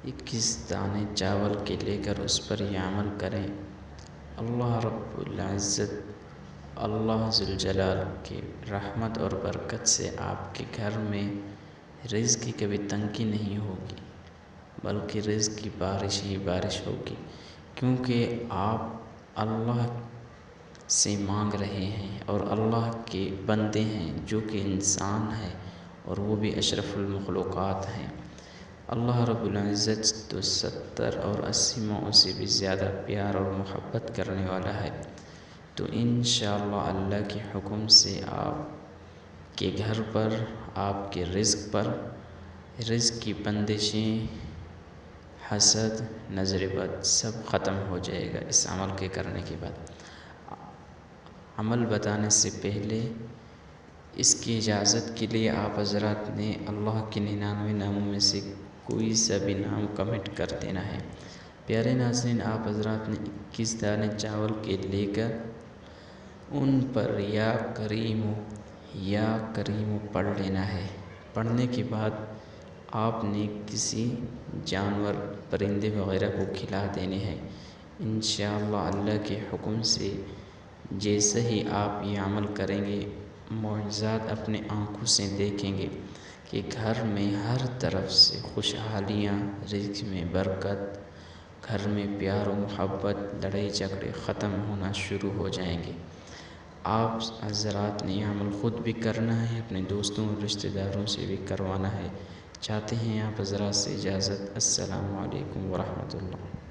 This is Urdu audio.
21 دانے چاول کے لے کر اس پر یہ عمل کریں۔ اللہ رب العزت، اللہ ذوالجلال کی رحمت اور برکت سے آپ کے گھر میں رزق کی کبھی تنگی نہیں ہوگی، بلکہ رزق کی بارش ہی بارش ہوگی، کیونکہ آپ اللہ سے مانگ رہے ہیں اور اللہ کے بندے ہیں جو کہ انسان ہے اور وہ بھی اشرف المخلوقات ہیں۔ اللہ رب العزت تو 70 اور 80 ماؤں سے بھی زیادہ پیار اور محبت کرنے والا ہے، تو انشاءاللہ اللہ کے حکم سے آپ کے گھر پر، آپ کے رزق پر، رزق کی بندشیں، حسد، نظر بد سب ختم ہو جائے گا اس عمل کے کرنے کے بعد۔ عمل بتانے سے پہلے اس کی اجازت کے لیے آپ حضرات نے اللہ کے 99 ناموں میں سے کوئی سا بھی نام کمنٹ کر دینا ہے۔ پیارے ناظرین، آپ حضرات نے 21 دانے چاول کے لے کر ان پر یا کریم پڑھ لینا ہے۔ پڑھنے کے بعد آپ نے کسی جانور، پرندے وغیرہ کو کھلا دینے ہیں۔ انشاءاللہ اللہ کے حکم سے جیسے ہی آپ یہ عمل کریں گے، معجزات اپنے آنکھوں سے دیکھیں گے کہ گھر میں ہر طرف سے خوشحالیاں، رزق میں برکت، گھر میں پیار و محبت، لڑائی جھگڑے ختم ہونا شروع ہو جائیں گے۔ آپ حضرات نے یہ عمل خود بھی کرنا ہے، اپنے دوستوں اور رشتہ داروں سے بھی کروانا ہے۔ چاہتے ہیں آپ حضرات سے اجازت۔ السلام علیکم ورحمۃ اللہ۔